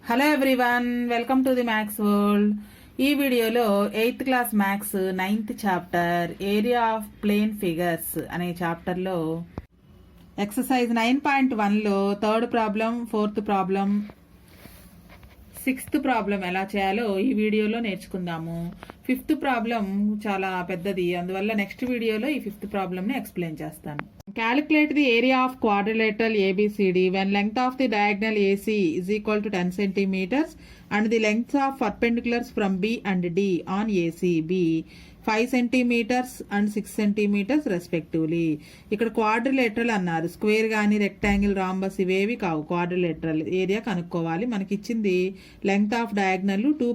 Hello everyone, welcome to the maths world. ఈ వీడియోలో 8th class maths 9th chapter area of plane figures అనే చాప్టర్లో exercise 9.1లో 3rd problem, 4th problem, 6th problem ఎలా చేయాలో ఈ వీడియోలో నేర్చుకుందాము. 5th ప్రాబ్లం చాలా పెద్దది, అందువల్ల నెక్స్ట్ వీడియోలో ఈ 5th ప్రాబ్లంని ఎక్స్ప్లెయిన్ చేస్తాను. Calculate the area of quadrilateral ABCD when length of the diagonal AC is equal to 10 centimeters and the lengths of perpendiculars from B and D on AC B 5 centimeters and 6 centimeters respectively. ఇక్కడ quadrilateral అన్నారు. Square కానీ rectangle, rhombus ఇవేవి కావు. Quadrilateral area కనుక్కోవాలి. మనకి ఇచ్చింది length of diagonal, two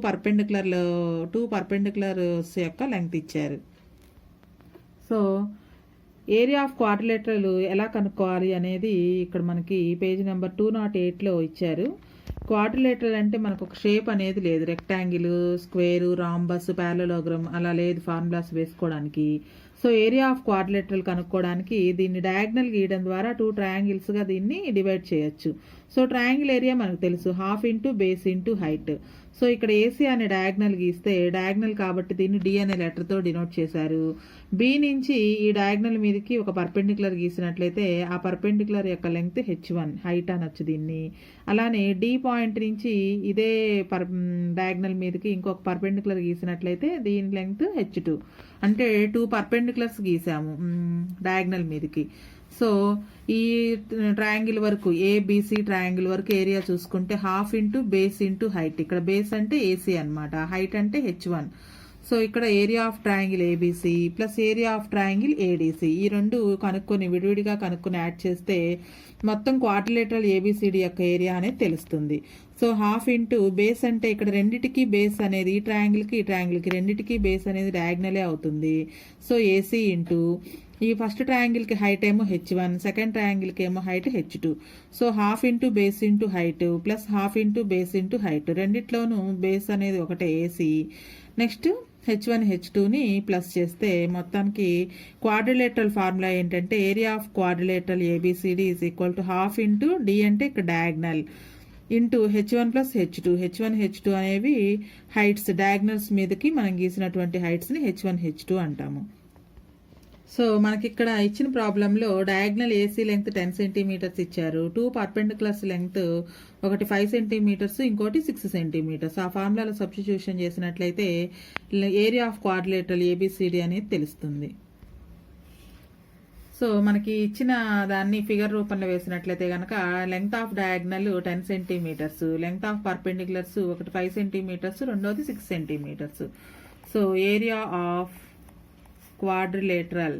perpendiculars యొక్క length ఇచ్చారు. సో ఏరియా ఆఫ్ క్వాడ్రిలేటరల్ ఎలా కనుక్కోవాలి అనేది ఇక్కడ మనకి పేజ్ నెంబర్ 208లో ఇచ్చారు. క్వాడ్రిలేటరల్ అంటే మనకు ఒక షేప్ అనేది లేదు. రెక్టాంగిల్, స్క్వేరు, రాంబస్, ప్యారలలోగ్రామ్ అలా లేదు ఫార్ములాస్ వేసుకోవడానికి. సో ఏరియా ఆఫ్ క్వాడ్రిలేటరల్ కనుక్కోవడానికి దీన్ని డయాగ్నల్ గీయడం ద్వారా 2 ట్రయాంగిల్స్గా దీన్ని డివైడ్ చేయొచ్చు. సో ట్రయాంగిల్ ఏరియా మనకు తెలుసు, half into base into height. So ఇక్కడ ఏసీ అనే డయాగ్నల్ గీస్తే, డయాగ్నల్ కాబట్టి దీన్ని డి అనే లెటర్తో డినోట్ చేశారు. బి నుంచి ఈ డయాగ్నల్ మీదకి ఒక పర్పెండిక్యులర్ గీసినట్లయితే ఆ పర్పెండిక్యులర్ యొక్క లెంగ్త్ h1, హైట్ అనొచ్చు దీన్ని. అలానే డి పాయింట్ నుంచి ఇదే డయాగ్నల్ మీదకి ఇంకొక పర్పెండిక్యులర్ గీసినట్లయితే దీని లెంగ్త్ h2. అంటే 2 పర్పెండిక్యులర్స్ గీసాము డయాగ్నల్ మీదకి. సో ఈ ట్రయాంగిల్ వరకు, ఏబిసి ట్రయాంగిల్ వరకు ఏరియా చూసుకుంటే half into base into height. ఇక్కడ బేస్ అంటే ఏసీ అనమాట, హైట్ అంటే h1. సో ఇక్కడ area of triangle ABC plus area of triangle ADC, ఈ రెండు కనుక్కొని విడివిడిగా కనుక్కొని యాడ్ చేస్తే మొత్తం క్వాడ్రిలేటరల్ ఏబిసిడి యొక్క ఏరియా అనేది తెలుస్తుంది. సో హాఫ్ ఇంటూ బేస్ అంటే ఇక్కడ రెండిటికి బేస్ అనేది ఈ ట్రయాంగిల్కి రెండిటికి బేస్ అనేది డయాగ్నలే అవుతుంది. సో ఏసీ ఇంటూ ఈ ఫస్ట్ ట్రయాంగిల్కి హైట్ ఏమో h1, సెకండ్ ట్రయాంగిల్కి ఏమో height h2. So half into base into height plus half into base into height, రెండిట్లోనూ బేస్ అనేది ఒకటే ఏసీ. నెక్స్ట్ h1 h2ని ప్లస్ చేస్తే మొత్తానికి క్వాడ్రిలేటరల్ ఫార్ములా ఏంటంటే area of quadrilateral ABCD is equal to half into D అంటే ఇక్కడ diagonal into h1 plus h2. h1 h2 అనేవి హైట్స్, డయాగ్నల్స్ మీదకి మనం గీసినటువంటి హైట్స్ని h1 h2 అంటాము. సో మనకి ఇక్కడ ఇచ్చిన ప్రాబ్లంలో డయాగ్నల్ ఏసీ లెంగ్త్ 10 సెంటీమీటర్స్ ఇచ్చారు. 2 పర్పెండిక్యులర్స్ లెంగ్త్, ఒకటి 5 సెంటీమీటర్స్, ఇంకోటి 6 సెంటీమీటర్స్. ఆ ఫార్ములాలో సబ్స్టిట్యూషన్ చేసినట్లయితే ఏరియా ఆఫ్ క్వాడ్రిలేటరల్ ఏబిసిడి అనేది తెలుస్తుంది. సో మనకి ఇచ్చిన దాన్ని ఫిగర్ రూపంలో వేసినట్లయితే కనుక length of diagonal 10 centimetres, length of perpendiculars ఒకటి 5 సెంటీమీటర్స్, రెండోది 6 centimetres. So area of quadrilateral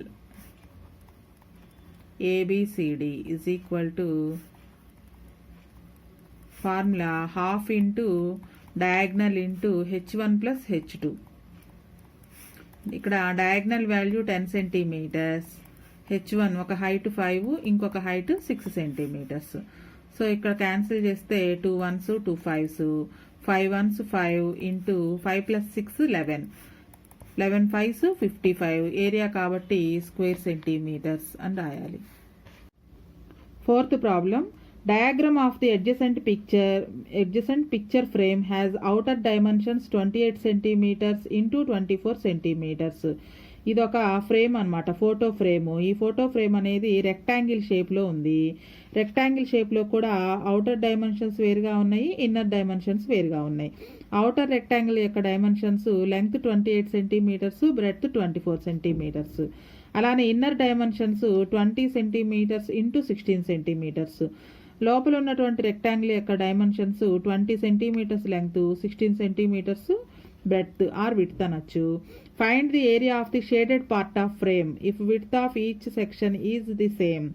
ABCD is equal to formula half into diagonal into h1 plus h2. ఇక్కడ డయాగ్నల్ వాల్యూ 10 సెంటీమీటర్స్, h1 ఒక హైట్ 5, ఇంకొక height 6 centimetres. So ఇక్కడ cancel చేస్తే 2 1s 2 5s, 5 1s 5 into 5 plus 6 11, 11 5s 55. Area కాబట్టి square centimetres అని రాయాలి. 4th problem, diagram of the adjacent picture frame has outer dimensions 28 centimeters into 24 centimeters. ఇది ఒక frame అనమాట, ఫోటో ఫ్రేమ్. ఈ ఫోటో ఫ్రేమ్ అనేది రెక్టాంగిల్ షేప్లో ఉంది. రెక్టాంగిల్ షేప్లో కూడా అవుటర్ డైమెన్షన్స్ వేరుగా ఉన్నాయి, ఇన్నర్ డైమెన్షన్స్ వేరుగా ఉన్నాయి. అవుటర్ రెక్టాంగిల్ యొక్క dimensions length 28 centimetres, breadth 24 centimetres. అలానే inner dimensions 20 centimetres into 16 centimetres. లోపల ఉన్నటువంటి రెక్టాంగిల్ యొక్క dimensions 20 centimetres length, 16 centimetres breadth or width అనొచ్చు. Find the area of the shaded part of frame if width of each section is the same.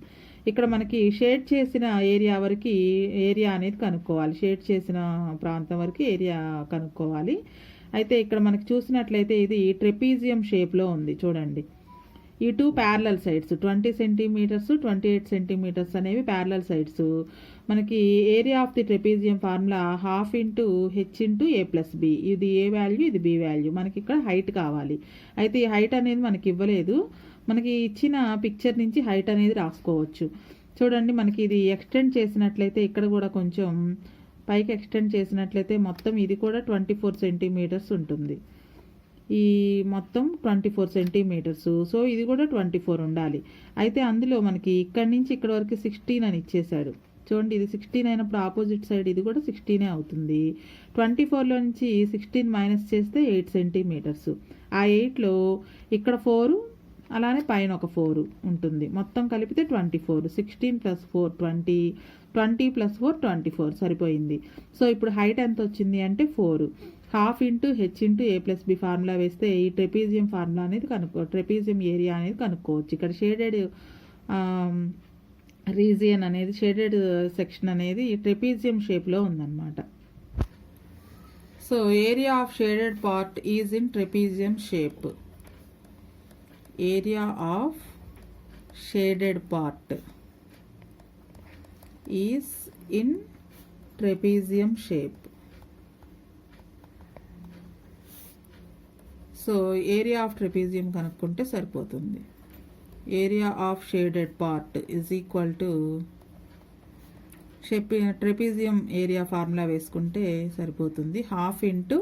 ఇక్కడ మనకి shade చేసిన area వరకు area అనేది కనుక్కోవాలి. షేడ్ చేసిన ప్రాంతం వరకు ఏరియా కనుక్కోవాలి. అయితే ఇక్కడ మనకి చూసినట్లయితే ఇది ట్రెపీజియం షేప్లో ఉంది. చూడండి, ఈ 2 ప్యారలల్ సైడ్స్ 20 సెంటీమీటర్స్ 28 సెంటీమీటర్స్ అనేవి ప్యారలల్ సైడ్స్. మనకి area of the trapezium formula half into h into a plus b. ఇది ఏ వాల్యూ, ఇది బి వాల్యూ. మనకి ఇక్కడ హైట్ కావాలి. అయితే ఈ హైట్ అనేది మనకి ఇవ్వలేదు. మనకి ఇచ్చిన పిక్చర్ నుంచి హైట్ అనేది రాసుకోవచ్చు. చూడండి, మనకి ఇది ఎక్స్టెండ్ చేసినట్లయితే ఇక్కడ కూడా కొంచెం పైకి ఎక్స్టెండ్ చేసినట్లయితే మొత్తం ఇది కూడా 24 సెంటీమీటర్స్ ఉంటుంది. ఈ మొత్తం 24 సెంటీమీటర్స్. సో ఇది కూడా 24 ఉండాలి. అయితే అందులో మనకి ఇక్కడి నుంచి ఇక్కడ వరకు 16 అని ఇచ్చేశాడు. చూడండి, ఇది 16 అయినప్పుడు ఆపోజిట్ సైడ్ ఇది కూడా 16 అవుతుంది. 24లో నుంచి 16 మైనస్ చేస్తే 8 సెంటీమీటర్స్. ఆ 8లో ఇక్కడ 4, అలానే పైన ఒక 4 ఉంటుంది. మొత్తం కలిపితే 24. 16 + 4 20, 20 + 4 24 సరిపోయింది. సో ఇప్పుడు హైట్ ఎంత వచ్చింది అంటే 4. ½ × h × a + b ఫార్ములా వేస్తే ఈ ట్రెపీజియం ఫార్ములా అనేది ట్రెపీజియం ఏరియా అనేది కనుక్కోవచ్చు. ఇక్కడ షేడెడ్ రీజియన్ అనేది, షేడెడ్ సెక్షన్ అనేది ట్రెపీజియం షేప్లో ఉందన్నమాట. So area of shaded part is in trapezium shape. Area of shaded part is in trapezium shape. So area of trapezium కనుక్కుంటే సరిపోతుంది. Area of shaded part is equal to trapezium area formula వేసుకుంటే సరిపోతుంది. ½ ×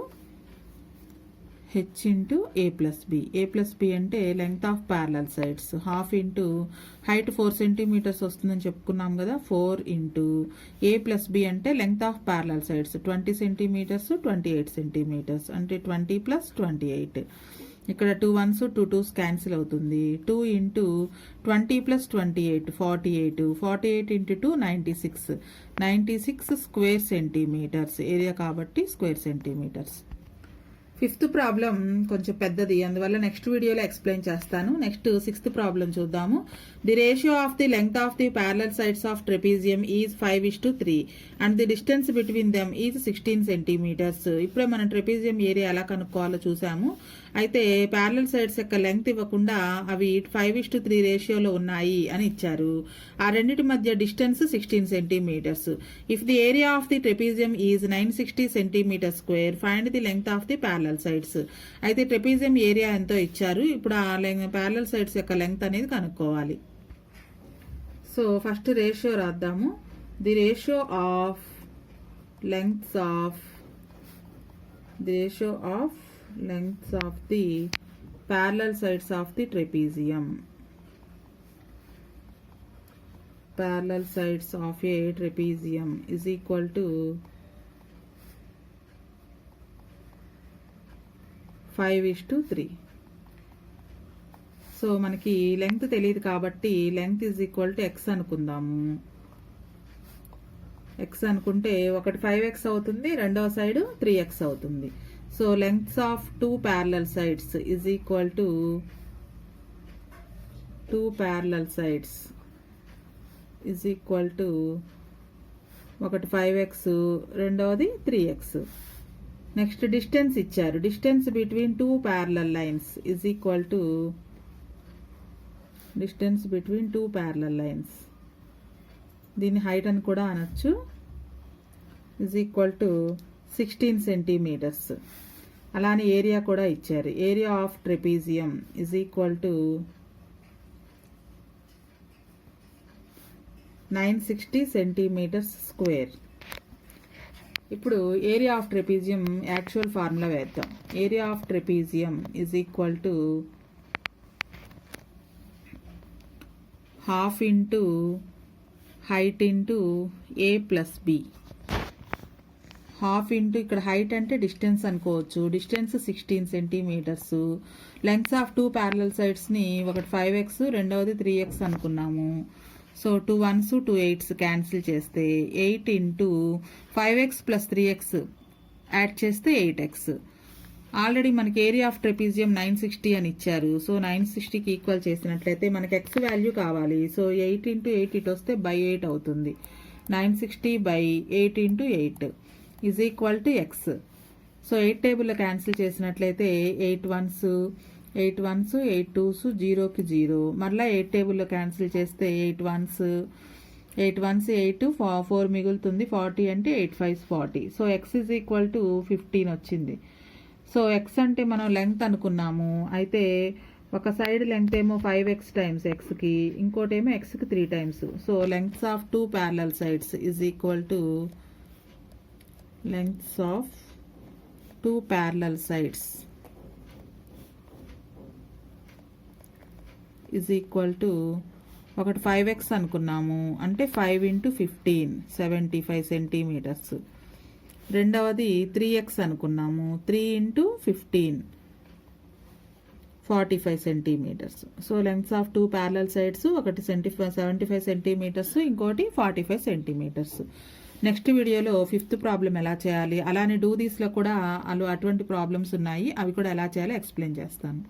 h × a + b. a + b అంటే length of parallel sides. ½ height 4 centimetres వస్తుందని చెప్పుకున్నాం కదా. 4 × a + b అంటే length of parallel sides 20 centimetres, 28 centimetres అంటే 20 + 28. ఇక్కడ 2 1s 2 2s క్యాన్సిల్ అవుతుంది. 2 × 20 + 28 48. 48 × 2 96. 96 స్క్వేర్ సెంటీమీటర్స్ ఏరియా కాబట్టి స్క్వేర్ సెంటీమీటర్స్. 5th ప్రాబ్లం కొంచెం పెద్దది, అందువల్ల నెక్స్ట్ వీడియోలో ఎక్స్ప్లెయిన్ చేస్తాను. నెక్స్ట్ 6th ప్రాబ్లం చూద్దాము. The ratio of the length of the parallel sides of trapezium is 5:3 and the distance between them is 16 centimetres. ఇప్పుడే మనం trapezium area ఎలా కనుక్కోవాలో చూసాము. అయితే ప్యారలల్ సైడ్స్ యొక్క లెంగ్త్ ఇవ్వకుండా అవి 5:3 రేషియోలో ఉన్నాయి అని ఇచ్చారు. ఆ రెండింటి మధ్య distance 16 centimetres. If the area of the trapezium is 960 centimetre square find the length of the parallel sides. అయితే ట్రెపీజియం ఏరియా ఎంతో ఇచ్చారు. ఇప్పుడు ఆ ప్యారలల్ సైడ్స్ యొక్క లెంగ్త్ అనేది కనుక్కోవాలి. సో ఫస్ట్ రేషియో రాద్దాము. The ratio of lengths of the parallel sides of the trapezium. Parallel sides of a trapezium is equal to 5:3. So మనకి లెంగ్త్ తెలియదు కాబట్టి length is equal to x అనుకుందాము. x అనుకుంటే ఒకటి 5x అవుతుంది, రెండవ side 3x అవుతుంది. So lengths of two parallel sides is equal to ఒకటి 5x, రెండవది 3x. నెక్స్ట్ డిస్టెన్స్ ఇచ్చారు. Distance between two parallel lines is equal to దీని హైట్ అని కూడా అనొచ్చు. is equal to 16 centimetres. అలానే ఏరియా కూడా ఇచ్చారు. Area of trapezium is equal to 960 centimetres square. ఇప్పుడు area of trapezium actual formula వేద్దాం. Area of trapezium is equal to ½ × height × a + b. ½ ఇక్కడ హైట్ అంటే డిస్టెన్స్ అనుకోవచ్చు. Distance 16 centimetres. Lengths of two parallel సైడ్స్ని ఒకటి 5x, రెండవది 3x అనుకున్నాము. So 2 1s 2 8s cancel చేస్తే 8 × 5x + 3x యాడ్ చేస్తే 8x. ఆల్రెడీ మనకి ఏరియా ఆఫ్ ట్రెపీజియం 960 అని ఇచ్చారు. సో 960కి ఈక్వల్ చేసినట్లయితే మనకి x వాల్యూ కావాలి. సో 8 × 8 ఇటు వస్తే /8 అవుతుంది. 960/8 × 8 is equal to x. So 8 టేబుల్లో క్యాన్సిల్ చేసినట్లయితే 8 1s 8 2s 0కి 0. మరలా 8 టేబుల్లో క్యాన్సిల్ చేస్తే 8 1s 8 4 మిగులుతుంది. 40 అంటే 8 5s 40. So x is equal to 15 వచ్చింది. సో x అంటే మనం లెంగ్త్ అనుకున్నాము. అయితే ఒక సైడ్ లెంగ్త్ ఏమో 5x టైమ్స్ xకి, ఇంకోటేమో xకి 3 times. So lengths of two parallel sides is equal to lengths of two parallel sides is equal to ఒకటి 5x అనుకున్నాము, అంటే 5 × 15 75 సెంటీమీటర్స్. రెండవది 3x అనుకున్నాము, 3 × 15 45 centimetres. So lengths of two parallel sides, ఒకటి 75 centimetres, ఇంకోటి 45 centimetres. Next వీడియోలో 5th problem ఎలా చేయాలి, అలానే డూ దీస్లో కూడా అటువంటి ప్రాబ్లమ్స్ ఉన్నాయి, అవి కూడా ఎలా చేయాలో ఎక్స్ప్లెయిన్ చేస్తాను.